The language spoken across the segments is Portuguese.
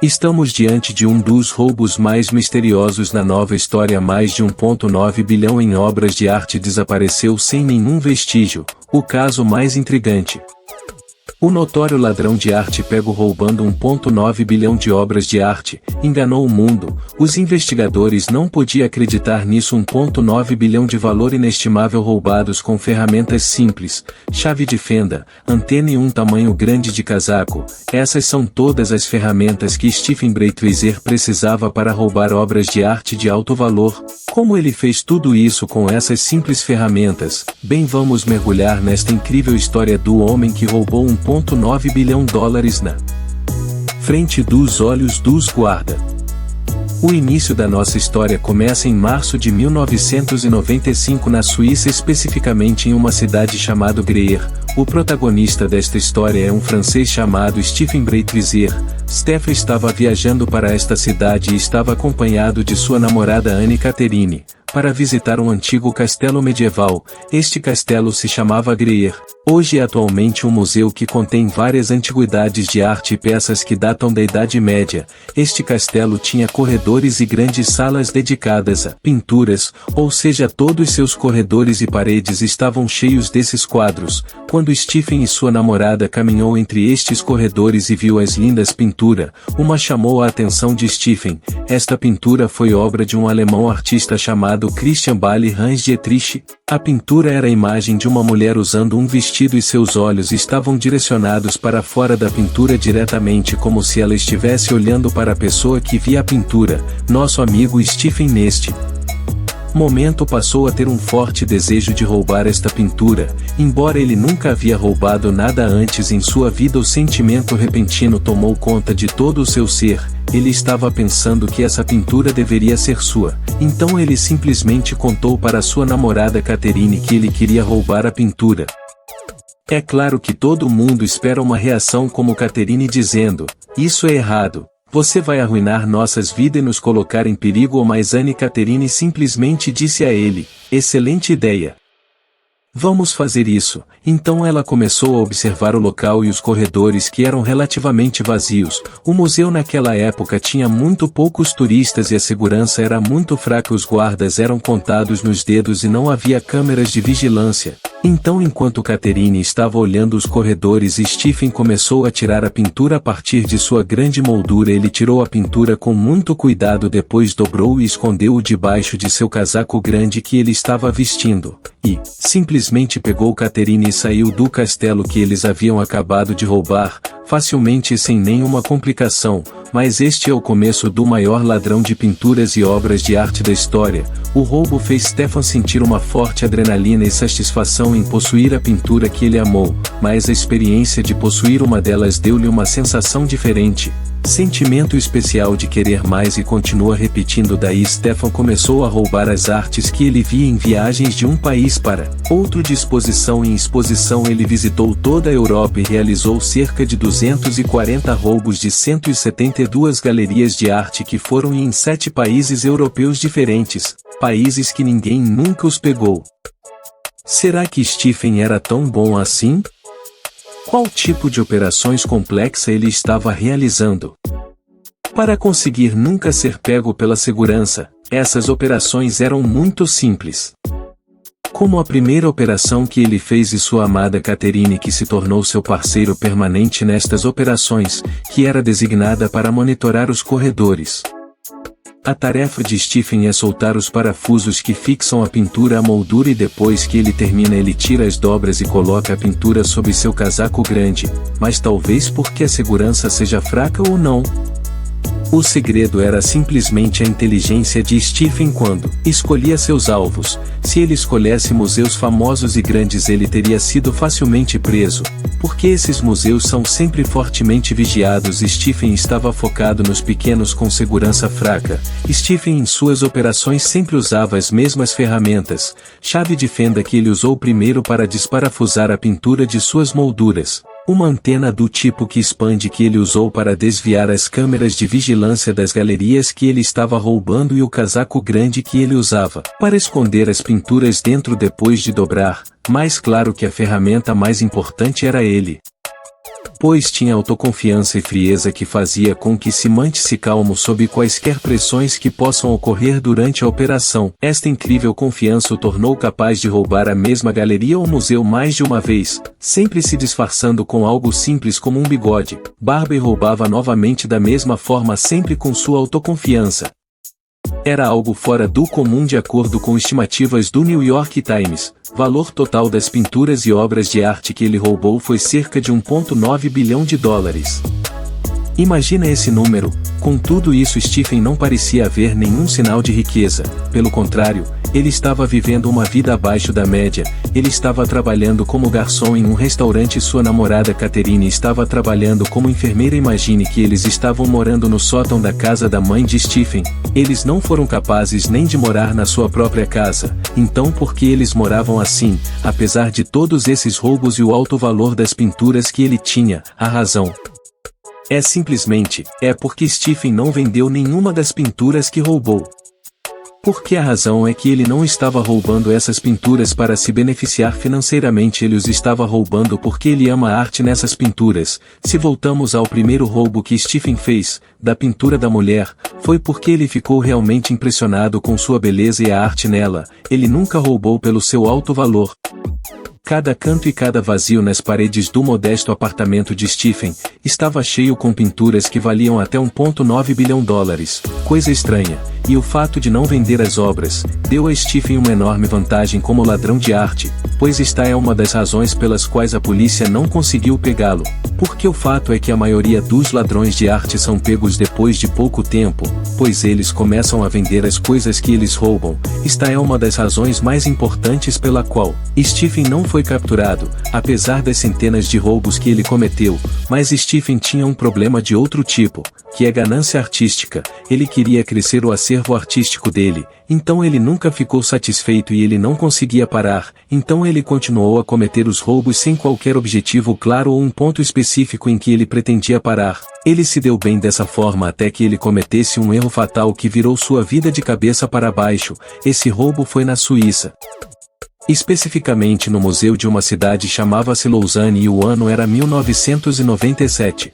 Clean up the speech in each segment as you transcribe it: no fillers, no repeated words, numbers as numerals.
Estamos diante de um dos roubos mais misteriosos na nova história. Mais de 1,9 bilhão em obras de arte desapareceu sem nenhum vestígio, o caso mais intrigante. O notório ladrão de arte pego roubando 1,9 bilhão de obras de arte, enganou o mundo. Os investigadores não podiam acreditar nisso. 1,9 bilhão de valor inestimável roubados com ferramentas simples, chave de fenda, antena e um tamanho grande de casaco. Essas são todas as ferramentas que Stephen Breitwieser precisava para roubar obras de arte de alto valor. Como ele fez tudo isso com essas simples ferramentas? Bem, vamos mergulhar nesta incrível história do homem que roubou 1,9 bilhão de dólares na frente dos olhos dos guardas. O início da nossa história começa em março de 1995 na Suíça, especificamente em uma cidade chamada Greer. O protagonista desta história é um francês chamado Stephen Breitwieser. Stephen estava viajando para esta cidade e estava acompanhado de sua namorada Anne-Catherine, para visitar um antigo castelo medieval. Este castelo se chamava Greer. Hoje é atualmente um museu que contém várias antiguidades de arte e peças que datam da Idade Média. Este castelo tinha corredores e grandes salas dedicadas a pinturas, ou seja, todos seus corredores e paredes estavam cheios desses quadros. Quando Stephen e sua namorada caminhou entre estes corredores e viu as lindas pinturas, uma chamou a atenção de Stephen. Esta pintura foi obra de um alemão artista chamado Christian Bailly Hans Dietrich. A pintura era a imagem de uma mulher usando um vestido e seus olhos estavam direcionados para fora da pintura diretamente, como se ela estivesse olhando para a pessoa que via a pintura. Nosso amigo Stephen neste momento passou a ter um forte desejo de roubar esta pintura. Embora ele nunca havia roubado nada antes em sua vida, o sentimento repentino tomou conta de todo o seu ser. Ele estava pensando que essa pintura deveria ser sua. Então ele simplesmente contou para sua namorada Catherine que ele queria roubar a pintura. É claro que todo mundo espera uma reação como Catherine dizendo: "Isso é errado. Você vai arruinar nossas vidas e nos colocar em perigo." Mas Anne-Catherine simplesmente disse a ele: "Excelente ideia. Vamos fazer isso." Então ela começou a observar o local e os corredores, que eram relativamente vazios. O museu naquela época tinha muito poucos turistas e a segurança era muito fraca. Os guardas eram contados nos dedos e não havia câmeras de vigilância. Então, enquanto Catherine estava olhando os corredores, Stephen começou a tirar a pintura a partir de sua grande moldura. Ele tirou a pintura com muito cuidado, depois dobrou e escondeu-o debaixo de seu casaco grande que ele estava vestindo. E, simplesmente pegou Catherine e saiu do castelo que eles haviam acabado de roubar, facilmente e sem nenhuma complicação. Mas este é o começo do maior ladrão de pinturas e obras de arte da história. O roubo fez Stephen sentir uma forte adrenalina e satisfação em possuir a pintura que ele amou, mas a experiência de possuir uma delas deu-lhe uma sensação diferente. Sentimento especial de querer mais, e continua repetindo. Daí Stephen começou a roubar as artes que ele via em viagens de um país para outro. De exposição em exposição ele visitou toda a Europa e realizou cerca de 240 roubos de 172 galerias de arte que foram em 7 países europeus diferentes, países que ninguém nunca os pegou. Será que Stephen era tão bom assim? Qual tipo de operações complexa ele estava realizando? Para conseguir nunca ser pego pela segurança, essas operações eram muito simples. Como a primeira operação que ele fez e sua amada Catherine, que se tornou seu parceiro permanente nestas operações, que era designada para monitorar os corredores. A tarefa de Stephen é soltar os parafusos que fixam a pintura à moldura, e depois que ele termina ele tira as dobras e coloca a pintura sob seu casaco grande, mas talvez porque a segurança seja fraca ou não. O segredo era simplesmente a inteligência de Stephen quando escolhia seus alvos. Se ele escolhesse museus famosos e grandes, ele teria sido facilmente preso, porque esses museus são sempre fortemente vigiados. Stephen estava focado nos pequenos com segurança fraca. Stephen em suas operações sempre usava as mesmas ferramentas, chave de fenda que ele usou primeiro para desparafusar a pintura de suas molduras, uma antena do tipo que expande que ele usou para desviar as câmeras de vigilância das galerias que ele estava roubando, e o casaco grande que ele usava para esconder as pinturas dentro depois de dobrar. Mas claro que a ferramenta mais importante era ele. pois tinha autoconfiança e frieza que fazia com que se mantisse calmo sob quaisquer pressões que possam ocorrer durante a operação. Esta incrível confiança o tornou capaz de roubar a mesma galeria ou museu mais de uma vez, sempre se disfarçando com algo simples como um bigode, barba e roubava novamente da mesma forma sempre com sua autoconfiança. Era algo fora do comum de acordo com estimativas do New York Times. Valor total das pinturas e obras de arte que ele roubou foi cerca de 1,9 bilhão de dólares. Imagina esse número. Com tudo isso, Stephen não parecia haver nenhum sinal de riqueza. Pelo contrário, ele estava vivendo uma vida abaixo da média. Ele estava trabalhando como garçom em um restaurante e sua namorada Catherine estava trabalhando como enfermeira. Imagine que eles estavam morando no sótão da casa da mãe de Stephen. Eles não foram capazes nem de morar na sua própria casa. Então por que eles moravam assim, apesar de todos esses roubos e o alto valor das pinturas que ele tinha? A razão é porque Stephen não vendeu nenhuma das pinturas que roubou. Porque a razão é que ele não estava roubando essas pinturas para se beneficiar financeiramente, ele os estava roubando porque ele ama a arte nessas pinturas. Se voltamos ao primeiro roubo que Stephen fez, da pintura da mulher, foi porque ele ficou realmente impressionado com sua beleza e a arte nela. Ele nunca roubou pelo seu alto valor. Cada canto e cada vazio nas paredes do modesto apartamento de Stephen estava cheio com pinturas que valiam até 1,9 bilhão de dólares. Coisa estranha. E o fato de não vender as obras deu a Stephen uma enorme vantagem como ladrão de arte, pois esta é uma das razões pelas quais a polícia não conseguiu pegá-lo. Porque o fato é que a maioria dos ladrões de arte são pegos depois de pouco tempo, pois eles começam a vender as coisas que eles roubam. Esta é uma das razões mais importantes pela qual Stephen não foi capturado, apesar das centenas de roubos que ele cometeu. Mas Stephen tinha um problema de outro tipo, que é ganância artística. Ele queria crescer o acervo artístico dele, então ele nunca ficou satisfeito e ele não conseguia parar, então ele continuou a cometer os roubos sem qualquer objetivo claro ou um ponto específico em que ele pretendia parar. Ele se deu bem dessa forma até que ele cometesse um erro fatal que virou sua vida de cabeça para baixo. Esse roubo foi na Suíça. Especificamente no museu de uma cidade chamava-se Lausanne e o ano era 1997.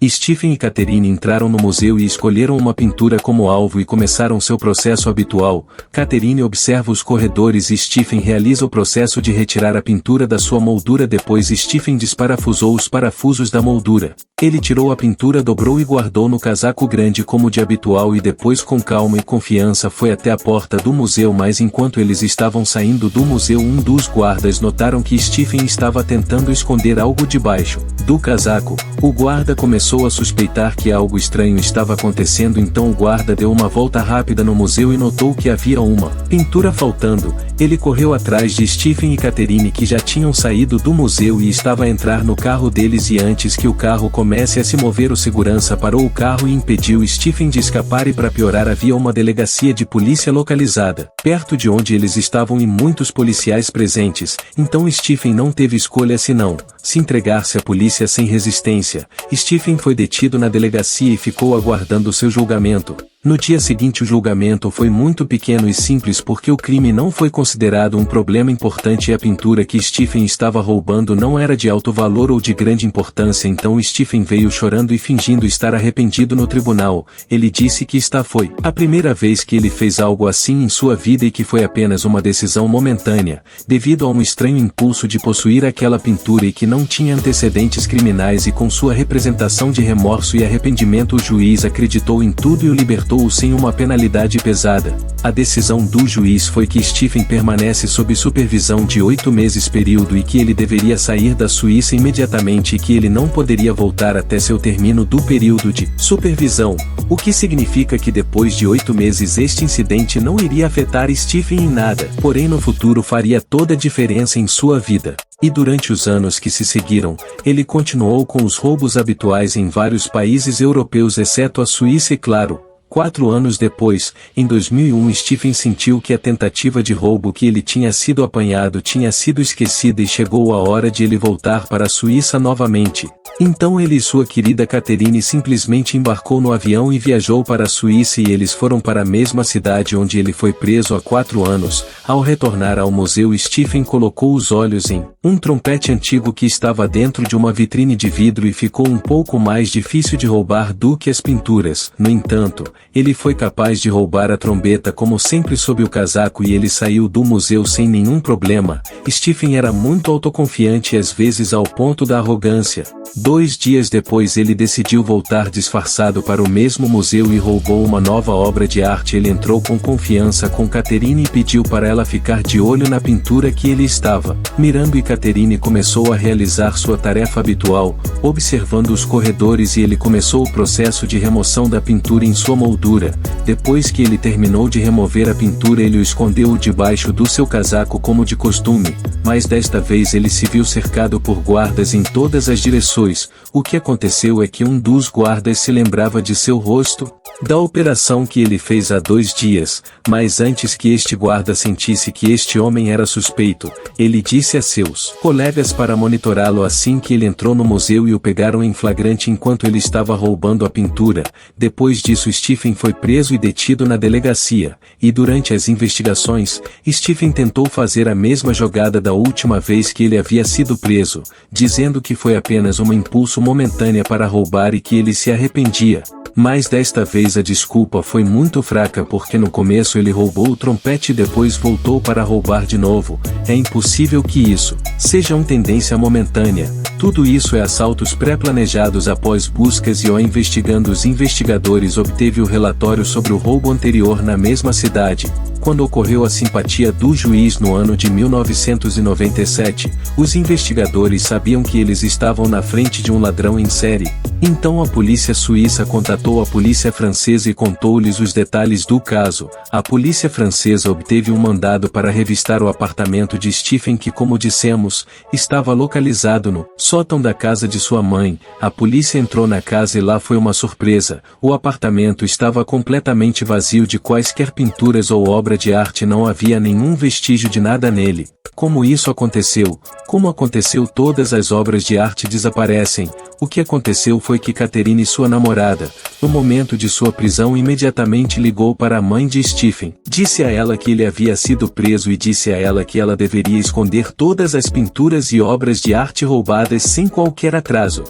Stephen e Catherine entraram no museu e escolheram uma pintura como alvo e começaram seu processo habitual. Catherine observa os corredores e Stephen realiza o processo de retirar a pintura da sua moldura. Depois Stephen desparafusou os parafusos da moldura. Ele tirou a pintura, dobrou e guardou no casaco grande como de habitual e depois com calma e confiança foi até a porta do museu. Mas enquanto eles estavam saindo do museu, um dos guardas notaram que Stephen estava tentando esconder algo debaixo do casaco. O guarda começou a suspeitar que algo estranho estava acontecendo, então o guarda deu uma volta rápida no museu e notou que havia uma pintura faltando. Ele correu atrás de Stephen e Catherine, que já tinham saído do museu e estava a entrar no carro deles, e antes que o carro comece a se mover, o segurança parou o carro e impediu Stephen de escapar, e para piorar havia uma delegacia de polícia localizada perto de onde eles estavam e muitos policiais presentes. Então Stephen não teve escolha senão se entregar-se à polícia sem resistência. Stephen foi detido na delegacia e ficou aguardando seu julgamento. No dia seguinte o julgamento foi muito pequeno e simples porque o crime não foi considerado um problema importante e a pintura que Stephen estava roubando não era de alto valor ou de grande importância. Então Stephen veio chorando e fingindo estar arrependido no tribunal. Ele disse que esta foi a primeira vez que ele fez algo assim em sua vida e que foi apenas uma decisão momentânea, devido a um estranho impulso de possuir aquela pintura e que não tinha antecedentes criminais, e com sua representação de remorso e arrependimento o juiz acreditou em tudo e o libertou sem uma penalidade pesada. A decisão do juiz foi que Stephen permanece sob supervisão de 8 meses, período e que ele deveria sair da Suíça imediatamente e que ele não poderia voltar até seu término do período de supervisão, o que significa que depois de 8 meses este incidente não iria afetar Stephen em nada, porém no futuro faria toda a diferença em sua vida. E durante os anos que se seguiram, ele continuou com os roubos habituais em vários países europeus exceto a Suíça e, claro, 4 anos depois, em 2001, Stephen sentiu que a tentativa de roubo que ele tinha sido apanhado tinha sido esquecida e chegou a hora de ele voltar para a Suíça novamente. Então ele e sua querida Catherine simplesmente embarcou no avião e viajou para a Suíça, e eles foram para a mesma cidade onde ele foi preso há 4 anos. Ao retornar ao museu, Stephen colocou os olhos em um trompete antigo que estava dentro de uma vitrine de vidro e ficou um pouco mais difícil de roubar do que as pinturas. No entanto, ele foi capaz de roubar a trombeta como sempre sob o casaco e ele saiu do museu sem nenhum problema. Stephen era muito autoconfiante e às vezes ao ponto da arrogância. 2 dias depois ele decidiu voltar disfarçado para o mesmo museu e roubou uma nova obra de arte. Ele entrou com confiança com Catherine e pediu para ela ficar de olho na pintura que ele estava mirando, e Catherine começou a realizar sua tarefa habitual, observando os corredores, e ele começou o processo de remoção da pintura em sua moldura. Depois que ele terminou de remover a pintura, ele o escondeu debaixo do seu casaco como de costume, mas desta vez ele se viu cercado por guardas em todas as direções. O que aconteceu é que um dos guardas se lembrava de seu rosto, da operação que ele fez há 2 dias, mas antes que este guarda sentisse que este homem era suspeito, ele disse a seus colegas para monitorá-lo assim que ele entrou no museu e o pegaram em flagrante enquanto ele estava roubando a pintura. Depois disso, Stephen foi preso e detido na delegacia, e durante as investigações, Stephen tentou fazer a mesma jogada da última vez que ele havia sido preso, dizendo que foi apenas um impulso momentâneo para roubar e que ele se arrependia. Mas desta vez a desculpa foi muito fraca, porque no começo ele roubou o trompete e depois voltou para roubar de novo. É impossível que isso seja uma tendência momentânea. Tudo isso é assaltos pré-planejados. Após buscas e investigando, os investigadores obteve o relatório sobre o roubo anterior na mesma cidade. Quando ocorreu a simpatia do juiz no ano de 1997, os investigadores sabiam que eles estavam na frente de um ladrão em série. Então a polícia suíça contatou a polícia francesa e contou-lhes os detalhes do caso. A polícia francesa obteve um mandado para revistar o apartamento de Stephen, que, como dissemos, estava localizado no sótão da casa de sua mãe. A polícia entrou na casa e lá foi uma surpresa. O apartamento estava completamente vazio de quaisquer pinturas ou obra de arte, não havia nenhum vestígio de nada nele. Como isso aconteceu? Como aconteceu? Todas as obras de arte desaparecem. O que aconteceu foi que Catherine, sua namorada, no momento de sua prisão, imediatamente ligou para a mãe de Stephen. Disse a ela que ele havia sido preso e disse a ela que ela deveria esconder todas as pinturas e obras de arte roubadas sem qualquer atraso.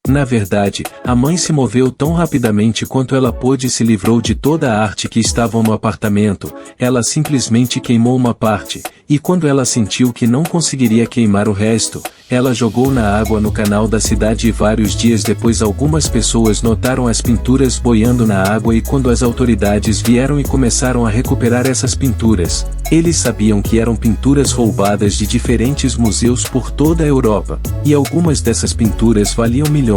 Na verdade, a mãe se moveu tão rapidamente quanto ela pôde e se livrou de toda a arte que estava no apartamento. Ela simplesmente queimou uma parte, e quando ela sentiu que não conseguiria queimar o resto, ela jogou na água no canal da cidade, e vários dias depois algumas pessoas notaram as pinturas boiando na água, e quando as autoridades vieram e começaram a recuperar essas pinturas, eles sabiam que eram pinturas roubadas de diferentes museus por toda a Europa, e algumas dessas pinturas valiam milhões.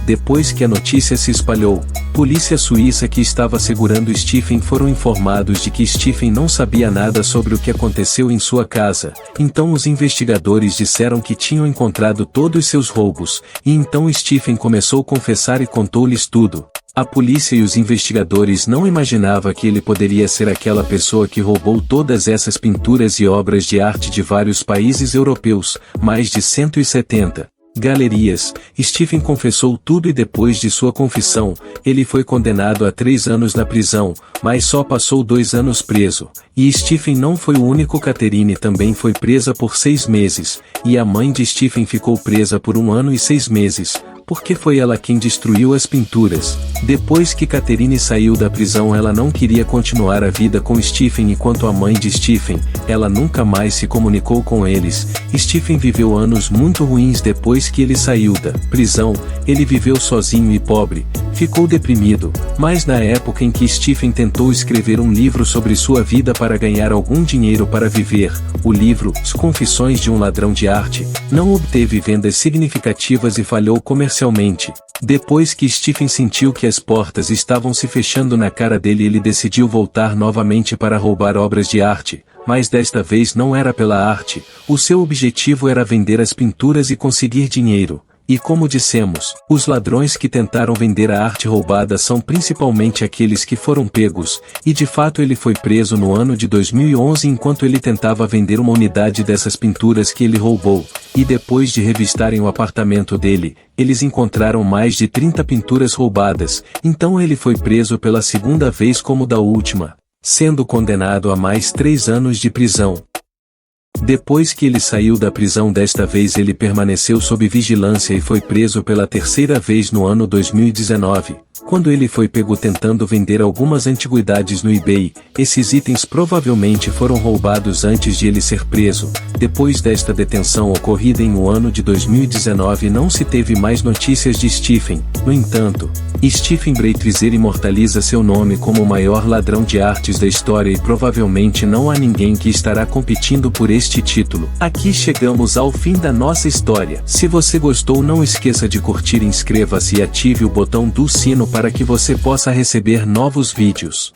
Depois que a notícia se espalhou, polícia suíça que estava segurando Stephen foram informados de que Stephen não sabia nada sobre o que aconteceu em sua casa. Então os investigadores disseram que tinham encontrado todos seus roubos, e então Stephen começou a confessar e contou-lhes tudo. A polícia e os investigadores não imaginavam que ele poderia ser aquela pessoa que roubou todas essas pinturas e obras de arte de vários países europeus, mais de 170 galerias. Stephen confessou tudo, e depois de sua confissão, ele foi condenado a 3 anos na prisão, mas só passou 2 anos preso. E Stephen não foi o único. Catherine também foi presa por 6 meses, e a mãe de Stephen ficou presa por 1 ano e 6 meses. Porque foi ela quem destruiu as pinturas. Depois que Catherine saiu da prisão, ela não queria continuar a vida com Stephen, e quanto à mãe de Stephen, ela nunca mais se comunicou com eles. Stephen viveu anos muito ruins depois que ele saiu da prisão. Ele viveu sozinho e pobre, ficou deprimido, mas na época em que Stephen tentou escrever um livro sobre sua vida para ganhar algum dinheiro para viver, o livro As Confissões de um Ladrão de Arte não obteve vendas significativas e falhou comercialmente. Depois que Stephen sentiu que as portas estavam se fechando na cara dele, ele decidiu voltar novamente para roubar obras de arte, mas desta vez não era pela arte. O seu objetivo era vender as pinturas e conseguir dinheiro. E como dissemos, os ladrões que tentaram vender a arte roubada são principalmente aqueles que foram pegos, e de fato ele foi preso no ano de 2011 enquanto ele tentava vender uma unidade dessas pinturas que ele roubou, e depois de revistarem o apartamento dele, eles encontraram mais de 30 pinturas roubadas, então ele foi preso pela segunda vez como da última, sendo condenado a mais 3 anos de prisão. Depois que ele saiu da prisão desta vez ele permaneceu sob vigilância e foi preso pela terceira vez no ano 2019, quando ele foi pego tentando vender algumas antiguidades no eBay. Esses itens provavelmente foram roubados antes de ele ser preso. Depois desta detenção ocorrida em o ano de 2019 não se teve mais notícias de Stephen. No entanto, Stephen Breitrezer imortaliza seu nome como o maior ladrão de artes da história e provavelmente não há ninguém que estará competindo por este título. Aqui chegamos ao fim da nossa história. Se você gostou, não esqueça de curtir, inscreva-se e ative o botão do sino para que você possa receber novos vídeos.